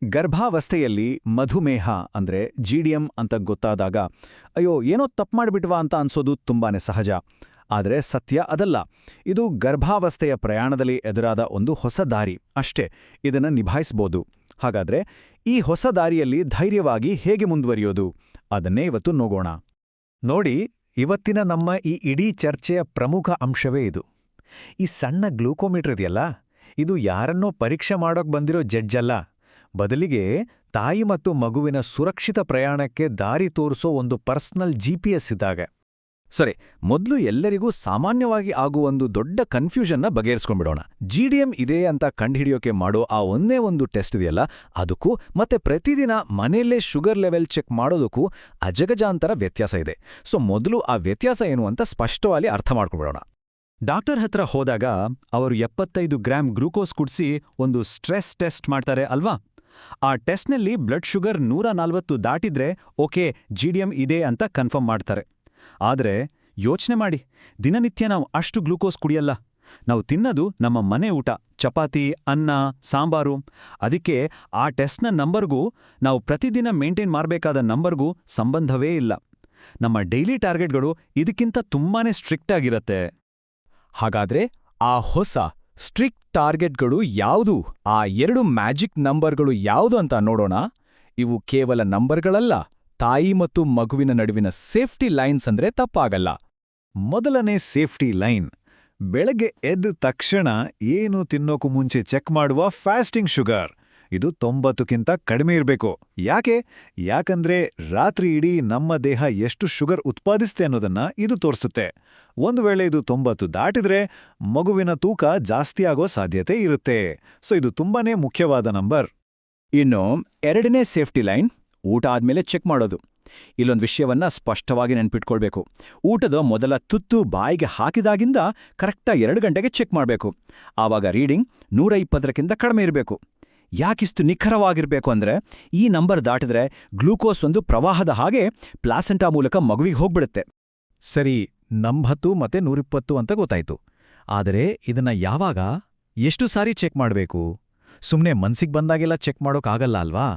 ಗರ್ಭಾವಸ್ಥೆಯಲ್ಲಿ ಮಧುಮೇಹ ಅಂದ್ರೆ ಜಿಡಿಎಂ ಅಂತ ಗೊತ್ತಾದಾಗ ಅಯ್ಯೋ ಏನೋ ತಪ್ಪು ಮಾಡಿಬಿಟ್ವಾ ಅಂತ ಅನ್ಸೋದು ತುಂಬಾನೇ ಸಹಜ. ಆದರೆ ಸತ್ಯ ಅದಲ್ಲ. ಇದು ಗರ್ಭಾವಸ್ಥೆಯ ಪ್ರಯಾಣದಲ್ಲಿ ಎದುರಾದ ಒಂದು ಹೊಸ ದಾರಿ ಅಷ್ಟೇ. ಇದನ್ನು ನಿಭಾಯಿಸ್ಬೋದು. ಹಾಗಾದ್ರೆ ಈ ಹೊಸ ದಾರಿಯಲ್ಲಿ ಧೈರ್ಯವಾಗಿ ಹೇಗೆ ಮುಂದುವರಿಯೋದು ಅದನ್ನೇ ಇವತ್ತು ನೋಡೋಣ. ನೋಡಿ, ಇವತ್ತಿನ ನಮ್ಮ ಈ ಇಡೀ ಚರ್ಚೆಯ ಪ್ರಮುಖ ಅಂಶವೇ ಇದು. ಈ ಸಣ್ಣ ಗ್ಲೂಕೋಮೀಟರ್ ಇದೆಯಲ್ಲ, ಇದು ಯಾರನ್ನೋ ಪರೀಕ್ಷೆ ಮಾಡೋಕ್ ಬಂದಿರೋ ಜಡ್ಜ್ ಅಲ್ಲ. ಬದಲಿಗೆ ತಾಯಿ ಮತ್ತು ಮಗುವಿನ ಸುರಕ್ಷಿತ ಪ್ರಯಾಣಕ್ಕೆ ದಾರಿ ತೋರಿಸೋ ಒಂದು ಪರ್ಸನಲ್ GPS ಇದ್ದಾಗ. ಸರಿ, ಮೊದಲು ಎಲ್ಲರಿಗೂ ಸಾಮಾನ್ಯವಾಗಿ ಆಗುವೊಂದು ದೊಡ್ಡ ಕನ್ಫ್ಯೂಷನ್ನ ಬಗೆಹರಿಸ್ಕೊಂಡ್ಬಿಡೋಣ. ಜಿಡಿಎಂ ಇದೆ ಅಂತ ಕಂಡುಹಿಡಿಯೋಕೆ ಮಾಡೋ ಆ ಒಂದೇ ಒಂದು ಟೆಸ್ಟ್ ಇದೆಯಲ್ಲ, ಅದಕ್ಕೂ ಮತ್ತೆ ಪ್ರತಿದಿನ ಮನೆಯಲ್ಲೇ ಶುಗರ್ ಲೆವೆಲ್ ಚೆಕ್ ಮಾಡೋದಕ್ಕೂ ಅಜಗಜಾಂತರ ವ್ಯತ್ಯಾಸ ಇದೆ. ಸೊ ಮೊದಲು ಆ ವ್ಯತ್ಯಾಸ ಏನು ಅಂತ ಸ್ಪಷ್ಟವಾಗಿ ಅರ್ಥ ಮಾಡ್ಕೊಂಡ್ಬಿಡೋಣ. ಡಾಕ್ಟರ್ ಹತ್ರ ಹೋದಾಗ ಅವರು 75 ಗ್ರಾಂ ಗ್ಲೂಕೋಸ್ ಕುಡಿಸಿ ಒಂದು ಸ್ಟ್ರೆಸ್ ಟೆಸ್ಟ್ ಮಾಡ್ತಾರೆ ಅಲ್ವಾ? ಆ ಟೆಸ್ಟ್ನಲ್ಲಿ ಬ್ಲಡ್ ಶುಗರ್ 140 ದಾಟಿದ್ರೆ ಓಕೆ, ಜಿಡಿಎಂ ಇದೆ ಅಂತ ಕನ್ಫರ್ಮ್ ಮಾಡ್ತಾರೆ. ಆದರೆ ಯೋಚನೆ ಮಾಡಿ, ದಿನನಿತ್ಯ ನಾವು ಅಷ್ಟು ಗ್ಲೂಕೋಸ್ ಕುಡಿಯಲ್ಲ. ನಾವು ತಿನ್ನೋದು ನಮ್ಮ ಮನೆ ಊಟ, ಚಪಾತಿ, ಅನ್ನ, ಸಾಂಬಾರು. ಅದಕ್ಕೆ ಆ ಟೆಸ್ಟ್ನ ನಂಬರ್ಗೂ ನಾವು ಪ್ರತಿದಿನ ಮೇಂಟೈನ್ ಮಾಡಬೇಕಾದ ನಂಬರ್ಗೂ ಸಂಬಂಧವೇ ಇಲ್ಲ. ನಮ್ಮ ಡೈಲಿ ಟಾರ್ಗೆಟ್ಗಳು ಇದಕ್ಕಿಂತ ತುಂಬಾನೇ ಸ್ಟ್ರಿಕ್ಟ್ ಆಗಿರತ್ತೆ. ಹಾಗಾದ್ರೆ ಆ ಹೊಸ ಸ್ಟ್ರಿಕ್ಟ್ ಟಾರ್ಗೆಟ್ಗಳು ಯಾವುದು? ಆ 2 ಮ್ಯಾಜಿಕ್ ನಂಬರ್ಗಳು ಯಾವುದು ಅಂತ ನೋಡೋಣ. ಇವು ಕೇವಲ ನಂಬರ್ಗಳಲ್ಲ, ತಾಯಿ ಮತ್ತು ಮಗುವಿನ ನಡುವಿನ ಸೇಫ್ಟಿ ಲೈನ್ಸ್ ಅಂದ್ರೆ ತಪ್ಪಾಗಲ್ಲ. ಮೊದಲನೇ ಸೇಫ್ಟಿ ಲೈನ್, ಬೆಳಗ್ಗೆ ಎದ್ದ ತಕ್ಷಣ ಏನು ತಿನ್ನೋಕು ಮುಂಚೆ ಚೆಕ್ ಮಾಡುವ ಫಾಸ್ಟಿಂಗ್ ಶುಗರ್. ಇದು 90ಕ್ಕಿಂತ ಕಡಿಮೆ ಇರಬೇಕು. ಯಾಕಂದ್ರೆ ರಾತ್ರಿ ಇಡೀ ನಮ್ಮ ದೇಹ ಎಷ್ಟು ಶುಗರ್ ಉತ್ಪಾದಿಸುತ್ತೆ ಅನ್ನೋದನ್ನ ಇದು ತೋರಿಸುತ್ತೆ. ಒಂದು ವೇಳೆ ಇದು 90 ದಾಟಿದ್ರೆ ಮಗುವಿನ ತೂಕ ಜಾಸ್ತಿ ಆಗೋ ಸಾಧ್ಯತೆ ಇರುತ್ತೆ. ಸೊ ಇದು ತುಂಬಾನೇ ಮುಖ್ಯವಾದ ನಂಬರ್. ಇನ್ನು ಎರಡನೇ ಸೇಫ್ಟಿ ಲೈನ್, ಊಟ ಆದ್ಮೇಲೆ ಚೆಕ್ ಮಾಡೋದು. ಇಲ್ಲೊಂದು ವಿಷಯವನ್ನ ಸ್ಪಷ್ಟವಾಗಿ ನೆನ್ಪಿಟ್ಕೊಳ್ಬೇಕು. ಊಟದ ಮೊದಲ ತುತ್ತು ಬಾಯಿಗೆ ಹಾಕಿದಾಗಿಂದ ಕರೆಕ್ಟಾಗಿ 2 ಗಂಟೆಗೆ ಚೆಕ್ ಮಾಡಬೇಕು. ಆವಾಗ ರೀಡಿಂಗ್ 120ಕ್ಕಿಂತ ಕಡಿಮೆ ಇರಬೇಕು. ಯಾಕಿಷ್ಟು ನಿಖರವಾಗಿರ್ಬೇಕು ಅಂದ್ರೆ, ಈ ನಂಬರ್ ದಾಟಿದ್ರೆ ಗ್ಲೂಕೋಸ್ ಒಂದು ಪ್ರವಾಹದ ಹಾಗೆ ಪ್ಲಾಸೆಂಟಾ ಮೂಲಕ ಮಗುವಿಗೆ ಹೋಗ್ಬಿಡುತ್ತೆ. ಸರಿ, 90 ಮತ್ತೆ 120 ಅಂತ ಗೊತ್ತಾಯ್ತು. ಆದರೆ ಇದನ್ನ ಯಾವಾಗ, ಎಷ್ಟು ಸಾರಿ ಚೆಕ್ ಮಾಡಬೇಕು? ಸುಮ್ನೆ ಮನ್ಸಿಗೆ ಬಂದಾಗೆಲ್ಲ ಚೆಕ್ ಮಾಡೋಕ್ಕಾಗಲ್ಲ ಅಲ್ವಾ?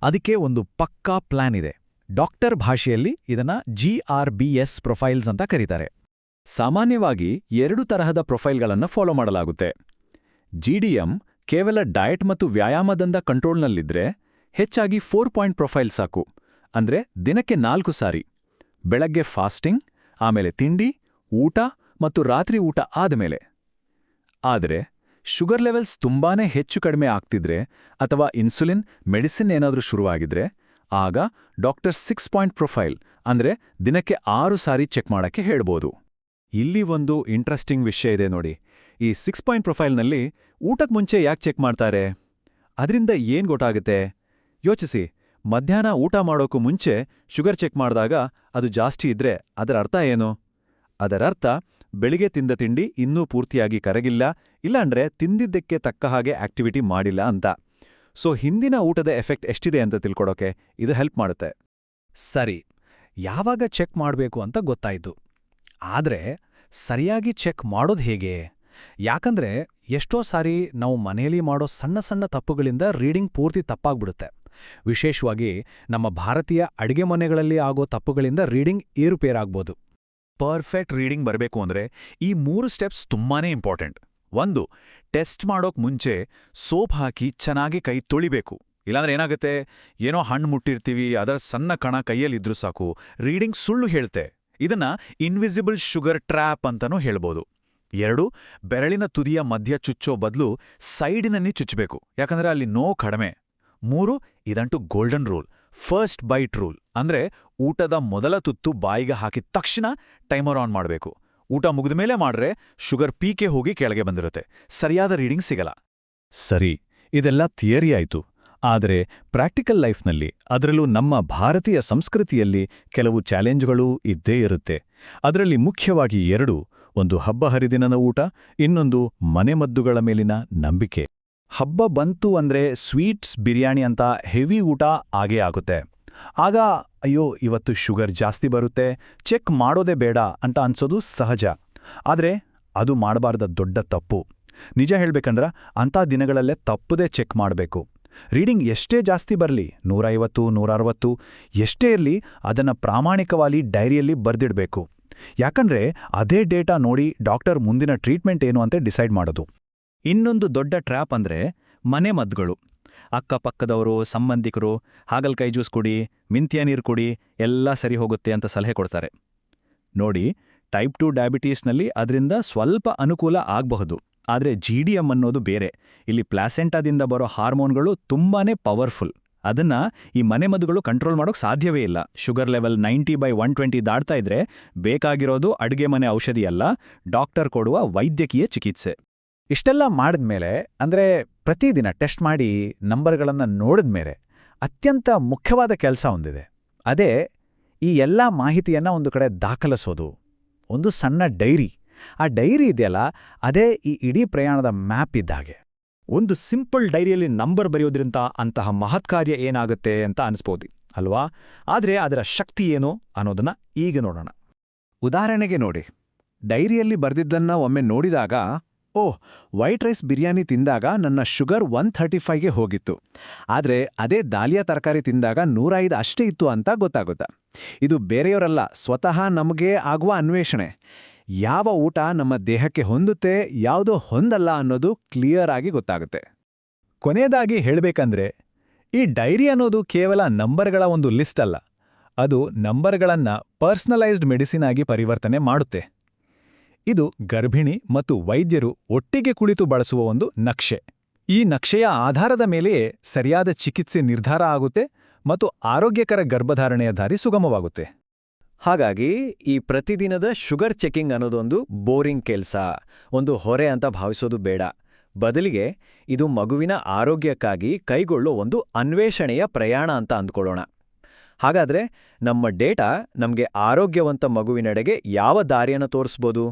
ಅದಕ್ಕೆ ಒಂದು ಪಕ್ಕಾ ಪ್ಲಾನ್ ಇದೆ. ಡಾಕ್ಟರ್ ಭಾಷೆಯಲ್ಲಿ ಇದನ್ನ GRBS ಪ್ರೊಫೈಲ್ಸ್ ಅಂತ ಕರೀತಾರೆ. ಸಾಮಾನ್ಯವಾಗಿ 2 ತರಹದ ಪ್ರೊಫೈಲ್ಗಳನ್ನು ಫಾಲೋ ಮಾಡಲಾಗುತ್ತೆ. ಜಿಡಿಎಂ ಕೇವಲ ಡಯಟ್ ಮತ್ತು ವ್ಯಾಯಾಮದಿಂದ ಕಂಟ್ರೋಲ್ನಲ್ಲಿದ್ರೆ ಹೆಚ್ಚಾಗಿ 4 ಪಾಯಿಂಟ್ ಪ್ರೊಫೈಲ್ ಸಾಕು. ಅಂದ್ರೆ ದಿನಕ್ಕೆ 4 ಸಾರಿ, ಬೆಳಗ್ಗೆ ಫಾಸ್ಟಿಂಗ್, ಆಮೇಲೆ ತಿಂಡಿ, ಊಟ ಮತ್ತು ರಾತ್ರಿ ಊಟ ಆದಮೇಲೆ. ಆದರೆ ಶುಗರ್ ಲೆವೆಲ್ಸ್ ತುಂಬಾನೇ ಹೆಚ್ಚು ಕಡಿಮೆ ಆಗ್ತಿದ್ರೆ ಅಥವಾ ಇನ್ಸುಲಿನ್ ಮೆಡಿಸಿನ್ ಏನಾದರೂ ಶುರುವಾಗಿದ್ರೆ ಆಗ ಡಾಕ್ಟರ್ 6 ಪಾಯಿಂಟ್ ಪ್ರೊಫೈಲ್ ಅಂದ್ರೆ ದಿನಕ್ಕೆ 6 ಸಾರಿ ಚೆಕ್ ಮಾಡಕ್ಕೆ ಹೇಳ್ಬೋದು. ಇಲ್ಲಿ ಒಂದು ಇಂಟ್ರೆಸ್ಟಿಂಗ್ ವಿಷಯ ಇದೆ ನೋಡಿ. ಈ 6 ಪಾಯಿಂಟ್ ಪ್ರೊಫೈಲ್ನಲ್ಲಿ ಊಟಕ್ಕೆ ಮುಂಚೆ ಯಾಕೆ ಚೆಕ್ ಮಾಡ್ತಾರೆ? ಅದರಿಂದ ಏನ್ ಗೊತ್ತಾಗುತ್ತೆ ಯೋಚಿಸಿ. ಮಧ್ಯಾಹ್ನ ಊಟ ಮಾಡೋಕ್ಕೂ ಮುಂಚೆ ಶುಗರ್ ಚೆಕ್ ಮಾಡಿದಾಗ ಅದು ಜಾಸ್ತಿ ಇದ್ರೆ ಅದರ ಅರ್ಥ ಏನು? ಅದರರ್ಥ ಬೆಳಿಗ್ಗೆ ತಿಂದ ತಿಂಡಿ ಇನ್ನೂ ಪೂರ್ತಿಯಾಗಿ ಕರಗಿಲ್ಲ, ಇಲ್ಲಾಂದ್ರೆ ತಿಂದಿದ್ದಕ್ಕೆ ತಕ್ಕ ಹಾಗೆ ಆಕ್ಟಿವಿಟಿ ಮಾಡಿಲ್ಲ ಅಂತ. ಸೊ ಹಿಂದಿನ ಊಟದ ಎಫೆಕ್ಟ್ ಎಷ್ಟಿದೆ ಅಂತ ತಿಳ್ಕೊಡೋಕೆ ಇದು ಹೆಲ್ಪ್ ಮಾಡುತ್ತೆ. ಸರಿ, ಯಾವಾಗ ಚೆಕ್ ಮಾಡಬೇಕು ಅಂತ ಗೊತ್ತಾಯ್ತು. ಆದ್ರೆ ಸರಿಯಾಗಿ ಚೆಕ್ ಮಾಡೋದು ಹೇಗೆ? ಯಾಕಂದ್ರೆ ಎಷ್ಟೋ ಸಾರಿ ನಾವು ಮನೆಯಲ್ಲಿ ಮಾಡೋ ಸಣ್ಣ ಸಣ್ಣ ತಪ್ಪುಗಳಿಂದ ರೀಡಿಂಗ್ ಪೂರ್ತಿ ತಪ್ಪಾಗ್ಬಿಡುತ್ತೆ. ವಿಶೇಷವಾಗಿ ನಮ್ಮ ಭಾರತೀಯ ಅಡಿಗೆ ಮನೆಗಳಲ್ಲಿ ಆಗೋ ತಪ್ಪುಗಳಿಂದ ರೀಡಿಂಗ್ ಏರುಪೇರಾಗ್ಬೋದು. ಪರ್ಫೆಕ್ಟ್ ರೀಡಿಂಗ್ ಬರಬೇಕು ಅಂದ್ರೆ ಈ 3 ಸ್ಟೆಪ್ಸ್ ತುಂಬಾನೇ ಇಂಪಾರ್ಟೆಂಟ್. 1, ಟೆಸ್ಟ್ ಮಾಡೋಕ್ ಮುಂಚೆ ಸೋಪ್ ಹಾಕಿ ಚೆನ್ನಾಗಿ ಕೈ ತೊಳಿಬೇಕು. ಇಲ್ಲಾಂದ್ರೆ ಏನಾಗುತ್ತೆ, ಏನೋ ಹಣ್ಣು ಮುಟ್ಟಿರ್ತೀವಿ, ಅದರ ಸಣ್ಣ ಕಣ ಕೈಯಲ್ಲಿದ್ರೂ ಸಾಕು, ರೀಡಿಂಗ್ ಸುಳ್ಳು ಹೇಳ್ತೆ. ಇದನ್ನ ಇನ್ವಿಸಿಬಲ್ ಶುಗರ್ ಟ್ರ್ಯಾಪ್ ಅಂತನೂ ಹೇಳ್ಬೋದು. 2, ಬೆರಳಿನ ತುದಿಯ ಮಧ್ಯ ಚುಚ್ಚೋ ಬದಲು ಸೈಡಿನಲ್ಲಿ ಚುಚ್ಚಬೇಕು, ಯಾಕಂದ್ರೆ ಅಲ್ಲಿ ನೋವು ಕಡಿಮೆ. 3, ಇದಂಟು golden rule, first bite rule. ಅಂದ್ರೆ ಊಟದ ಮೊದಲ ತುತ್ತು ಬಾಯಿಗೆ ಹಾಕಿದ ತಕ್ಷಣ ಟೈಮರ್ ಆನ್ ಮಾಡಬೇಕು. ಊಟ ಮುಗಿದ ಮೇಲೆ ಮಾಡ್ರೆ ಶುಗರ್ ಪೀಕೆ ಹೋಗಿ ಕೆಳಗೆ ಬಂದಿರುತ್ತೆ, ಸರಿಯಾದ ರೀಡಿಂಗ್ ಸಿಗಲ್ಲ. ಸರಿ, ಇದೆಲ್ಲ ಥಿಯರಿ ಆಯ್ತು. ಆದರೆ ಪ್ರಾಕ್ಟಿಕಲ್ ಲೈಫ್ನಲ್ಲಿ, ಅದರಲ್ಲೂ ನಮ್ಮ ಭಾರತೀಯ ಸಂಸ್ಕೃತಿಯಲ್ಲಿ ಕೆಲವು ಚಾಲೆಂಜ್ಗಳೂ ಇದ್ದೇ ಇರುತ್ತೆ. ಅದರಲ್ಲಿ ಮುಖ್ಯವಾಗಿ 2, ಒಂದು ಹಬ್ಬ ಹರಿದಿನದ ಊಟ, ಇನ್ನೊಂದು ಮನೆಮದ್ದುಗಳ ಮೇಲಿನ ನಂಬಿಕೆ. ಹಬ್ಬ ಬಂತು ಅಂದ್ರೆ ಸ್ವೀಟ್ಸ್, ಬಿರಿಯಾನಿ ಅಂತ ಹೆವಿ ಊಟ ಆಗೇ ಆಗುತ್ತೆ. ಆಗ ಅಯ್ಯೋ ಇವತ್ತು ಶುಗರ್ ಜಾಸ್ತಿ ಬರುತ್ತೆ, ಚೆಕ್ ಮಾಡೋದೇ ಬೇಡ ಅಂತ ಅನ್ಸೋದು ಸಹಜ. ಆದ್ರೆ ಅದು ಮಾಡಬಾರ್ದ ದೊಡ್ಡ ತಪ್ಪು. ನಿಜ ಹೇಳ್ಬೇಕಂದ್ರ ಅಂಥ ದಿನಗಳಲ್ಲೇ ತಪ್ಪದೇ ಚೆಕ್ ಮಾಡಬೇಕು. ರೀಡಿಂಗ್ ಎಷ್ಟೇ ಜಾಸ್ತಿ ಬರಲಿ 150 160 ಎಷ್ಟೇ ಇರಲಿ ಅದನ್ನು ಪ್ರಾಮಾಣಿಕವಾಗಿ ಡೈರಿಯಲ್ಲಿ ಬರೆದಿಡಬೇಕು. ಯಾಕಂದ್ರೆ ಅದೇ ಡೇಟಾ ನೋಡಿ ಡಾಕ್ಟರ್ ಮುಂದಿನ ಟ್ರೀಟ್ಮೆಂಟ್ ಏನು ಅಂತ ಡಿಸೈಡ್ ಮಾಡೋದು. ಇನ್ನೊಂದು ದೊಡ್ಡ ಟ್ರ್ಯಾಪ್ ಅಂದ್ರೆ ಮನೆಮದ್ದುಗಳು. ಅಕ್ಕಪಕ್ಕದವರು, ಸಂಬಂಧಿಕರು ಹಾಗಲಕಾಯಿ ಜ್ಯೂಸ್ ಕುಡಿ, ಮಿಂತ್ಯ ನೀರು ಕುಡಿ, ಎಲ್ಲ ಸರಿ ಹೋಗುತ್ತೆ ಅಂತ ಸಲಹೆ ಕೊಡ್ತಾರೆ. ನೋಡಿ, ಟೈಪ್ 2 ಡಯಾಬಿಟೀಸ್ನಲ್ಲಿ ಅದರಿಂದ ಸ್ವಲ್ಪ ಅನುಕೂಲ ಆಗಬಹುದು. ಆದರೆ GDM ಅನ್ನೋದು ಬೇರೆ. ಇಲ್ಲಿ ಪ್ಲಾಸೆಂಟಾದಿಂದ ಬರೋ ಹಾರ್ಮೋನ್ಗಳು ತುಂಬಾನೇ ಪವರ್ಫುಲ್. ಅದನ್ನ ಈ ಮನೆಮದ್ದುಗಳು ಕಂಟ್ರೋಲ್ ಮಾಡೋಕೆ ಸಾಧ್ಯವೇ ಇಲ್ಲ. ಶುಗರ್ ಲೆವೆಲ್ 90/120 ದಾಟ್ತಾ ಇದ್ರೆ ಬೇಕಾಗಿರೋದು ಅಡುಗೆ ಮನೆ ಔಷಧಿ ಅಲ್ಲ, ಡಾಕ್ಟರ್ ಕೊಡುವ ವೈದ್ಯಕೀಯ ಚಿಕಿತ್ಸೆ. ಇಷ್ಟೆಲ್ಲ ಮಾಡಿದ್ಮೇಲೆ, ಅಂದರೆ ಪ್ರತಿದಿನ ಟೆಸ್ಟ್ ಮಾಡಿ ನಂಬರ್ಗಳನ್ನು ನೋಡಿದ್ಮೇಲೆ ಅತ್ಯಂತ ಮುಖ್ಯವಾದ ಕೆಲಸ ಒಂದಿದೆ. ಅದೇ ಈ ಎಲ್ಲ ಮಾಹಿತಿಯನ್ನು ಒಂದು ಕಡೆ ದಾಖಲಿಸೋದು. ಒಂದು ಸಣ್ಣ ಡೈರಿ. ಆ ಡೈರಿ ಇದೆಯಲ್ಲ, ಅದೇ ಈ ಇಡೀ ಪ್ರಯಾಣದ ಮ್ಯಾಪ್ ಇದ್ದಾಗೆ. ಒಂದು ಸಿಂಪಲ್ ಡೈರಿಯಲ್ಲಿ ನಂಬರ್ ಬರೆಯೋದ್ರಿಂದ ಅಂತಹ ಮಹತ್ಕಾರ್ಯ ಏನಾಗುತ್ತೆ ಅಂತ ಅನಿಸ್ಬೋದು ಅಲ್ವಾ? ಆದರೆ ಅದರ ಶಕ್ತಿ ಏನು ಅನ್ನೋದನ್ನ ಈಗ ನೋಡೋಣ. ಉದಾಹರಣೆಗೆ ನೋಡಿ, ಡೈರಿಯಲ್ಲಿ ಬರೆದಿದ್ದನ್ನ ಒಮ್ಮೆ ನೋಡಿದಾಗ, ಓಹ್, ವೈಟ್ ರೈಸ್ ಬಿರಿಯಾನಿ ತಿಂದಾಗ ನನ್ನ ಶುಗರ್ 135ಗೆ ಹೋಗಿತ್ತು, ಆದರೆ ಅದೇ ದಾಲಿಯಾ ತರಕಾರಿ ತಿಂದಾಗ 105 ಅಷ್ಟೇ ಇತ್ತು ಅಂತ ಗೊತ್ತಾಗುತ್ತೆ. ಇದು ಬೇರೆಯವರಲ್ಲ, ಸ್ವತಃ ನಮಗೆ ಆಗುವ ಅನ್ವೇಷಣೆ. ಯಾವ ಊಟ ನಮ್ಮ ದೇಹಕ್ಕೆ ಹೊಂದುತ್ತೆ, ಯಾವುದೋ ಹೊಂದಲ್ಲ ಅನ್ನೋದು ಕ್ಲಿಯರ್ ಆಗಿ ಗೊತ್ತಾಗುತ್ತೆ. ಕೊನೆಯದಾಗಿ ಹೇಳಬೇಕಂದ್ರೆ, ಈ ಡೈರಿ ಅನ್ನೋದು ಕೇವಲ ನಂಬರ್ಗಳ ಒಂದು ಲಿಸ್ಟ್ ಅಲ್ಲ, ಅದು ನಂಬರ್ಗಳನ್ನ ಪರ್ಸನಲೈಸ್ಡ್ ಮೆಡಿಸಿನ್ ಆಗಿ ಪರಿವರ್ತನೆ ಮಾಡುತ್ತೆ. ಇದು ಗರ್ಭಿಣಿ ಮತ್ತು ವೈದ್ಯರು ಒಟ್ಟಿಗೆ ಕುಳಿತು ಬಳಸುವ ಒಂದು ನಕ್ಷೆ. ಈ ನಕ್ಷೆಯ ಆಧಾರದ ಮೇಲೆಯೇ ಸರಿಯಾದ ಚಿಕಿತ್ಸೆ ನಿರ್ಧಾರ ಆಗುತ್ತೆ ಮತ್ತು ಆರೋಗ್ಯಕರ ಗರ್ಭಧಾರಣೆಯ ದಾರಿ ಸುಗಮವಾಗುತ್ತೆ. ಹಾಗಾಗಿ ಈ ಪ್ರತಿದಿನದ ಶುಗರ್ ಚೆಕಿಂಗ್ ಅನ್ನೋದೊಂದು ಬೋರಿಂಗ್ ಕೆಲ್ಸ, ಒಂದು ಹೊರೆ ಅಂತ ಭಾವಿಸೋದು ಬೇಡ. ಬದಲಿಗೆ ಇದು ಮಗುವಿನ ಆರೋಗ್ಯಕ್ಕಾಗಿ ಕೈಗೊಳ್ಳೋ ಒಂದು ಅನ್ವೇಷಣೆಯ ಪ್ರಯಾಣ ಅಂತ ಅಂದ್ಕೊಳ್ಳೋಣ. ಹಾಗಾದ್ರೆ ನಮ್ಮ ಡೇಟಾ ನಮಗೆ ಆರೋಗ್ಯವಂತ ಮಗುವಿನೆಡೆಗೆ ಯಾವ ದಾರಿಯನ್ನು ತೋರಿಸ್ಬೋದು?